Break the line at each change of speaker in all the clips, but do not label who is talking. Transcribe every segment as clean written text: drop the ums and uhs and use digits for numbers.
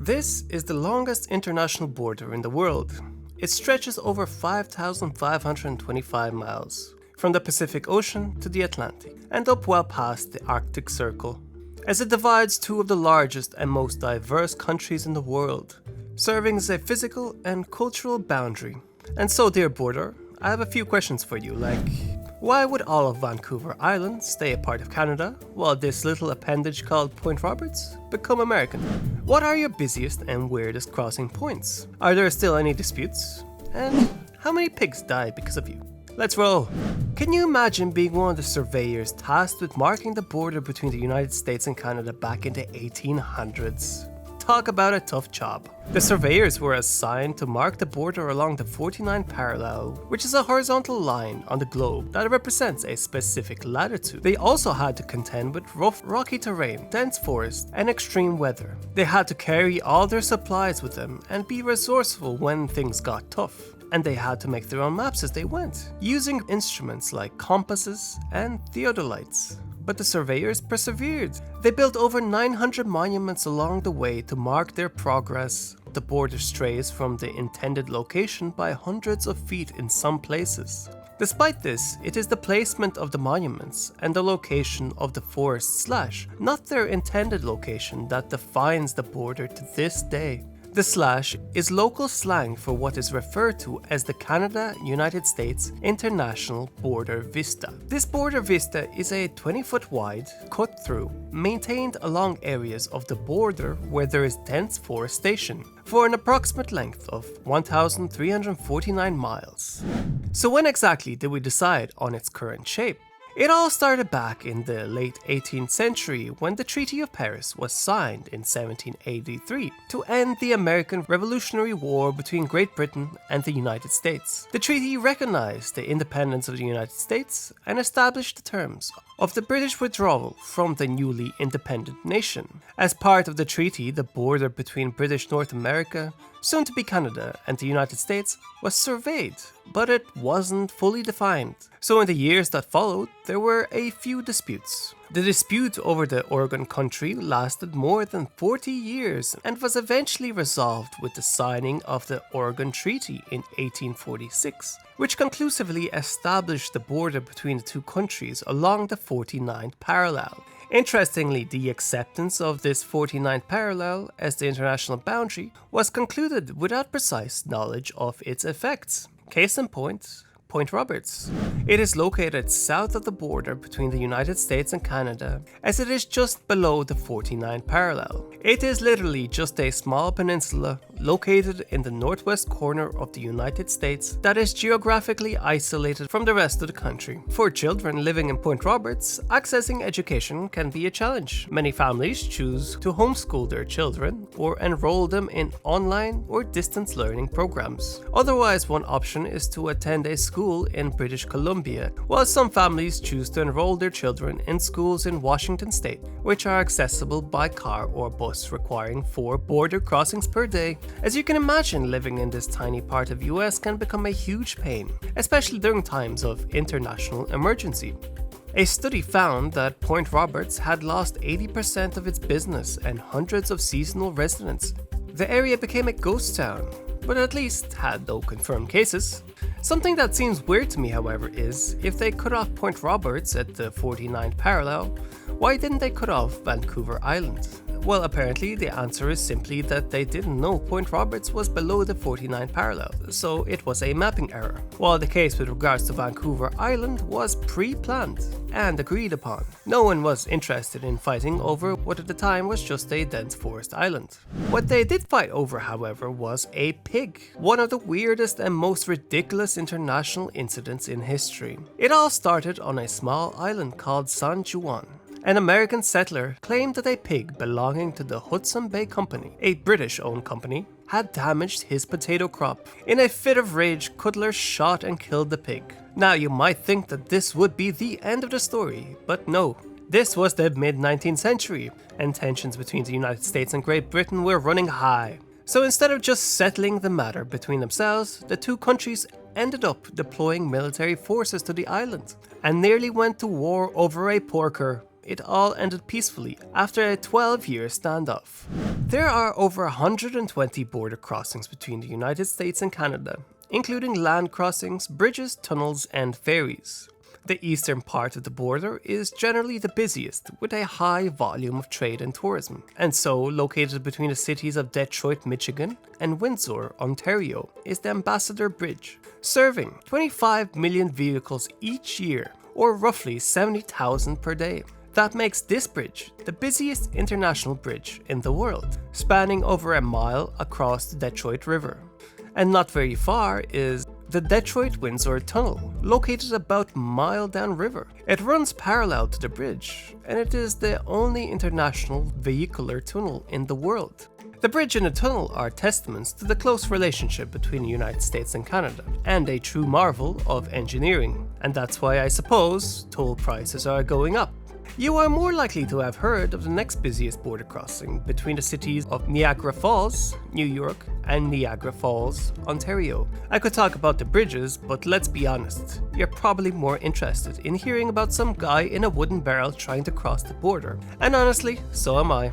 This is the longest international border in the world. It stretches over 5,525 miles, from the Pacific Ocean to the Atlantic, and up well past the Arctic Circle, as it divides two of the largest and most diverse countries in the world, serving as a physical and cultural boundary. And so, dear border, I have a few questions for you, like, why would all of Vancouver Island stay a part of Canada, while this little appendage called Point Roberts become American? What are your busiest and weirdest crossing points? Are there still any disputes? And how many pigs died because of you? Let's roll! Can you imagine being one of the surveyors tasked with marking the border between the United States and Canada back in the 1800s? Talk about a tough job. The surveyors were assigned to mark the border along the 49th parallel, which is a horizontal line on the globe that represents a specific latitude. They also had to contend with rough, rocky terrain, dense forest, and extreme weather. They had to carry all their supplies with them and be resourceful when things got tough. And they had to make their own maps as they went, using instruments like compasses and theodolites. But the surveyors persevered. They built over 900 monuments along the way to mark their progress. The border strays from the intended location by hundreds of feet in some places. Despite this, it is the placement of the monuments and the location of the forest slash, not their intended location, that defines the border to this day. The slash is local slang for what is referred to as the Canada-United States International Border Vista. This border vista is a 20-foot wide cut-through maintained along areas of the border where there is dense forestation for an approximate length of 1,349 miles. So when exactly did we decide on its current shape? It all started back in the late 18th century when the Treaty of Paris was signed in 1783 to end the American Revolutionary War between Great Britain and the United States. The treaty recognized the independence of the United States and established the terms of the British withdrawal from the newly independent nation. As part of the treaty, the border between British North America, soon to be Canada, and the United States was surveyed, but it wasn't fully defined. So in the years that followed, there were a few disputes. The dispute over the Oregon country lasted more than 40 years and was eventually resolved with the signing of the Oregon Treaty in 1846, which conclusively established the border between the two countries along the 49th parallel. Interestingly, the acceptance of this 49th parallel as the international boundary was concluded without precise knowledge of its effects. Case in point, Point Roberts. It is located south of the border between the United States and Canada, as it is just below the 49th parallel. It is literally just a small peninsula located in the northwest corner of the United States that is geographically isolated from the rest of the country. For children living in Point Roberts, accessing education can be a challenge. Many families choose to homeschool their children or enroll them in online or distance learning programs. Otherwise, one option is to attend a school in British Columbia, while some families choose to enroll their children in schools in Washington State, which are accessible by car or bus, requiring 4 border crossings per day. As you can imagine, living in this tiny part of US can become a huge pain, especially during times of international emergency. A study found that Point Roberts had lost 80% of its business and hundreds of seasonal residents. The area became a ghost town, but at least had no confirmed cases. Something that seems weird to me, however, is if they cut off Point Roberts at the 49th parallel, why didn't they cut off Vancouver Island? Well, apparently the answer is simply that they didn't know Point Roberts was below the 49th parallel, so it was a mapping error. While the case with regards to Vancouver Island was pre-planned and agreed upon. No one was interested in fighting over what at the time was just a dense forest island. What they did fight over, however, was a pig, one of the weirdest and most ridiculous international incidents in history. It all started on a small island called San Juan. An American settler claimed that a pig belonging to the Hudson Bay Company, a British-owned company, had damaged his potato crop. In a fit of rage, Cutler shot and killed the pig. Now you might think that this would be the end of the story, but no. This was the mid-19th century, and tensions between the United States and Great Britain were running high. So instead of just settling the matter between themselves, the two countries ended up deploying military forces to the island, and nearly went to war over a porker. it all ended peacefully after a 12-year standoff. There are over 120 border crossings between the United States and Canada, including land crossings, bridges, tunnels, and ferries. The eastern part of the border is generally the busiest, with a high volume of trade and tourism, and so located between the cities of Detroit, Michigan, and Windsor, Ontario, is the Ambassador Bridge, serving 25 million vehicles each year, or roughly 70,000 per day. That makes this bridge the busiest international bridge in the world, spanning over a mile across the Detroit River. And not very far is the Detroit-Windsor Tunnel, located about a mile downriver. It runs parallel to the bridge, and it is the only international vehicular tunnel in the world. The bridge and the tunnel are testaments to the close relationship between the United States and Canada, and a true marvel of engineering. And that's why I suppose toll prices are going up. You are more likely to have heard of the next busiest border crossing between the cities of Niagara Falls, New York, and Niagara Falls, Ontario. I could talk about the bridges, but let's be honest, you're probably more interested in hearing about some guy in a wooden barrel trying to cross the border. And honestly, so am I.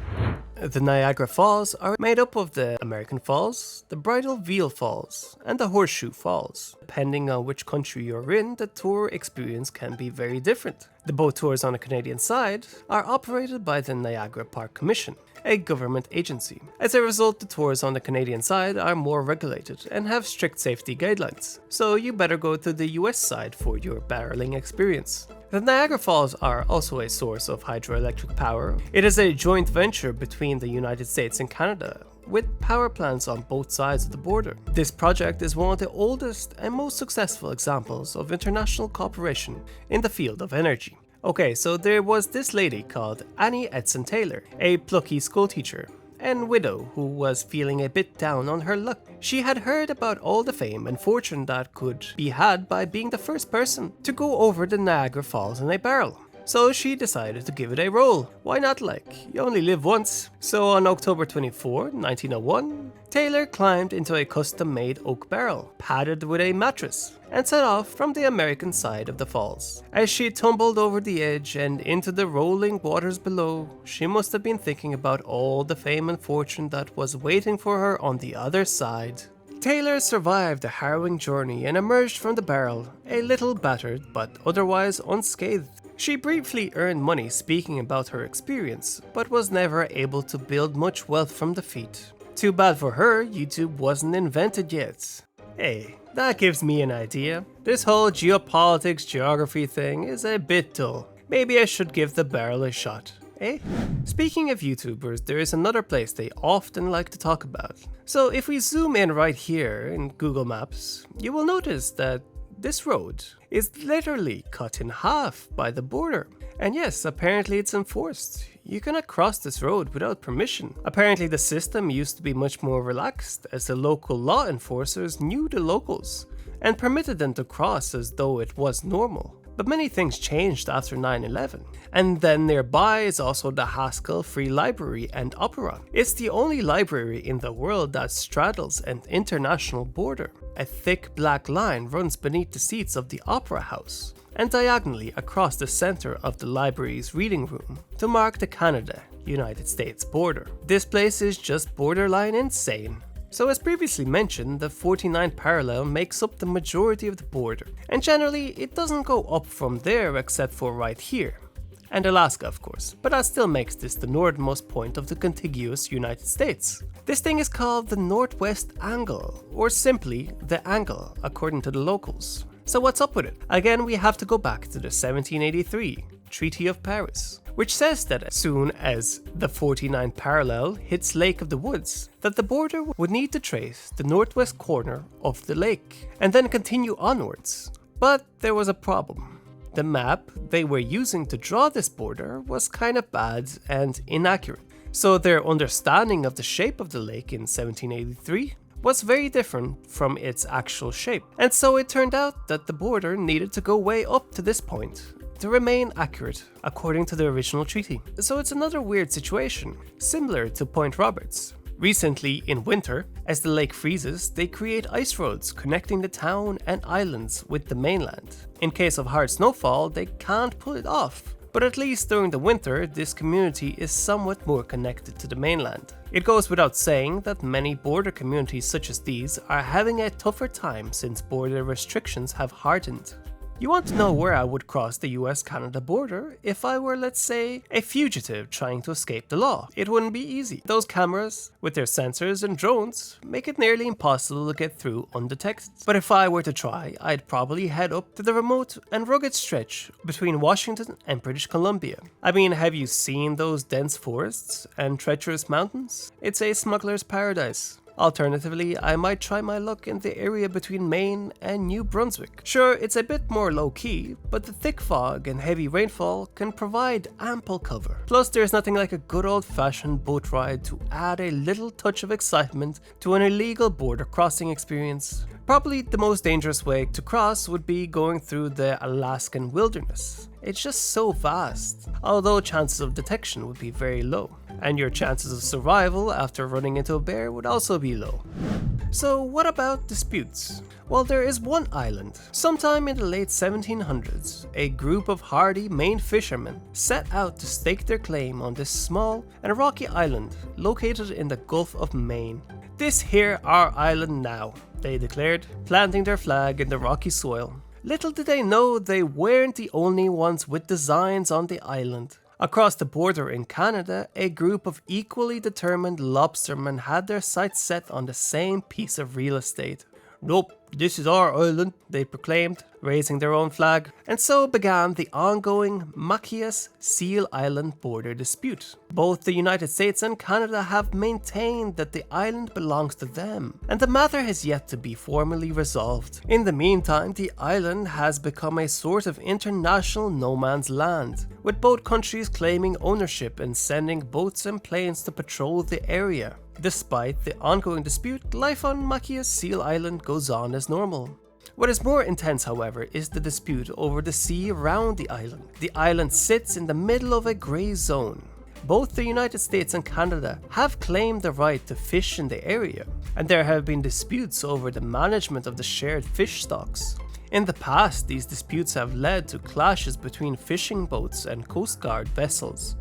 The Niagara Falls are made up of the American Falls, the Bridal Veil Falls, and the Horseshoe Falls. Depending on which country you're in, the tour experience can be very different. The boat tours on the Canadian side are operated by the Niagara Park Commission, a government agency. As a result, the tours on the Canadian side are more regulated and have strict safety guidelines, so you better go to the US side for your barreling experience. The Niagara Falls are also a source of hydroelectric power. It is a joint venture between the United States and Canada, with power plants on both sides of the border. This project is one of the oldest and most successful examples of international cooperation in the field of energy. Okay, so there was this lady called Annie Edson Taylor, a plucky schoolteacher and widow who was feeling a bit down on her luck. She had heard about all the fame and fortune that could be had by being the first person to go over the Niagara Falls in a barrel. So she decided to give it a roll. Why not, like, you only live once. So on October 24, 1901, Taylor climbed into a custom-made oak barrel, padded with a mattress, and set off from the American side of the falls. As she tumbled over the edge and into the rolling waters below, she must have been thinking about all the fame and fortune that was waiting for her on the other side. Taylor survived the harrowing journey and emerged from the barrel, a little battered but otherwise unscathed. She briefly earned money speaking about her experience, but was never able to build much wealth from the feat. Too bad for her, YouTube wasn't invented yet. Hey, that gives me an idea. This whole geopolitics, geography thing is a bit dull. Maybe I should give the barrel a shot, eh? Speaking of YouTubers, there is another place they often like to talk about. So if we zoom in right here in Google Maps, you will notice that this road is literally cut in half by the border. And yes, apparently it's enforced. You cannot cross this road without permission. Apparently the system used to be much more relaxed, as the local law enforcers knew the locals and permitted them to cross as though it was normal. But many things changed after 9/11. And then nearby is also the Haskell Free Library and Opera. It's the only library in the world that straddles an international border. A thick black line runs beneath the seats of the Opera House and diagonally across the center of the library's reading room to mark the Canada-United States border. This place is just borderline insane. So as previously mentioned, the 49th parallel makes up the majority of the border, and generally it doesn't go up from there except for right here, and Alaska of course, but that still makes this the northernmost point of the contiguous United States. This thing is called the Northwest Angle, or simply the Angle according to the locals. So what's up with it? Again, we have to go back to the 1783 Treaty of Paris, which says that as soon as the 49th parallel hits Lake of the Woods, that the border would need to trace the northwest corner of the lake and then continue onwards. But there was a problem. The map they were using to draw this border was kind of bad and inaccurate, so their understanding of the shape of the lake in 1783 was very different from its actual shape, and so it turned out that the border needed to go way up to this point to remain accurate according to the original treaty. So it's another weird situation, similar to Point Roberts. Recently, in winter, as the lake freezes, they create ice roads connecting the town and islands with the mainland. In case of hard snowfall, they can't pull it off, but at least during the winter, this community is somewhat more connected to the mainland. It goes without saying that many border communities such as these are having a tougher time since border restrictions have hardened. You want to know where I would cross the US-Canada border if I were, let's say, a fugitive trying to escape the law. It wouldn't be easy. Those cameras, with their sensors and drones, make it nearly impossible to get through undetected. But if I were to try, I'd probably head up to the remote and rugged stretch between Washington and British Columbia. I mean, have you seen those dense forests and treacherous mountains? It's a smuggler's paradise. Alternatively, I might try my luck in the area between Maine and New Brunswick. Sure, it's a bit more low-key, but the thick fog and heavy rainfall can provide ample cover. Plus, there's nothing like a good old-fashioned boat ride to add a little touch of excitement to an illegal border crossing experience. Probably the most dangerous way to cross would be going through the Alaskan wilderness. It's just so vast, although chances of detection would be very low, and your chances of survival after running into a bear would also be low. So what about disputes? Well, there is one island. Sometime in the late 1700s, a group of hardy Maine fishermen set out to stake their claim on this small and rocky island located in the Gulf of Maine. "This here our island now," they declared, planting their flag in the rocky soil. Little did they know they weren't the only ones with designs on the island. Across the border in Canada, a group of equally determined lobstermen had their sights set on the same piece of real estate. "Nope, this is our island," they proclaimed, raising their own flag. And so began the ongoing Machias Seal Island border dispute. Both the United States and Canada have maintained that the island belongs to them, and the matter has yet to be formally resolved. In the meantime, the island has become a sort of international no man's land, with both countries claiming ownership and sending boats and planes to patrol the area. Despite the ongoing dispute, life on Machias Seal Island goes on as normal. What is more intense, however, is the dispute over the sea around the island. The island sits in the middle of a grey zone. Both the United States and Canada have claimed the right to fish in the area, and there have been disputes over the management of the shared fish stocks. In the past, these disputes have led to clashes between fishing boats and Coast Guard vessels.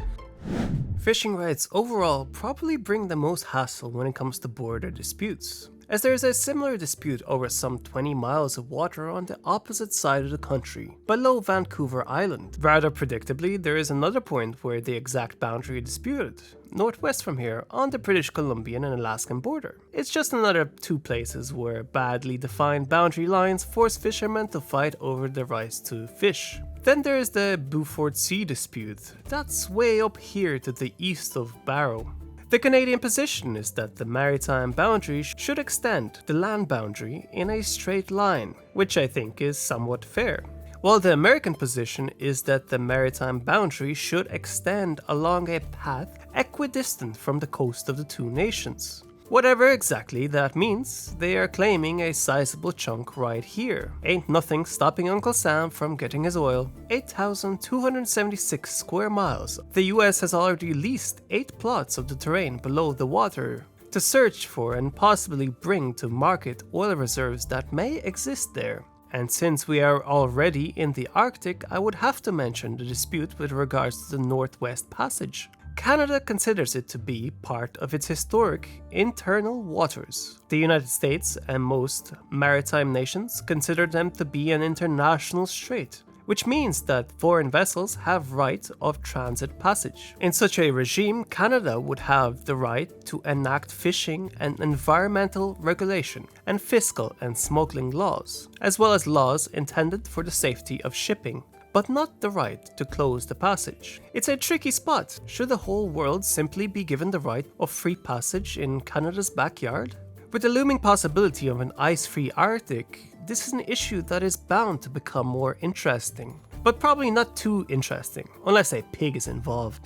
Fishing rights overall probably bring the most hassle when it comes to border disputes, as there is a similar dispute over some 20 miles of water on the opposite side of the country, below Vancouver Island. Rather predictably, there is another point where the exact boundary is disputed, northwest from here, on the British Columbian and Alaskan border. It's just another two places where badly defined boundary lines force fishermen to fight over the rights to fish. Then there is the Beaufort Sea dispute. That's way up here to the east of Barrow. The Canadian position is that the maritime boundary should extend the land boundary in a straight line, which I think is somewhat fair. While the American position is that the maritime boundary should extend along a path equidistant from the coast of the two nations. Whatever exactly that means, they are claiming a sizable chunk right here. Ain't nothing stopping Uncle Sam from getting his oil. 8,276 square miles. The US has already leased 8 plots of the terrain below the water to search for and possibly bring to market oil reserves that may exist there. And since we are already in the Arctic, I would have to mention the dispute with regards to the Northwest Passage. Canada considers it to be part of its historic internal waters. The United States and most maritime nations consider them to be an international strait, which means that foreign vessels have right of transit passage. In such a regime, Canada would have the right to enact fishing and environmental regulation and fiscal and smuggling laws, as well as laws intended for the safety of shipping, but not the right to close the passage. It's a tricky spot. Should the whole world simply be given the right of free passage in Canada's backyard? With the looming possibility of an ice-free Arctic, this is an issue that is bound to become more interesting. But probably not too interesting, unless a pig is involved.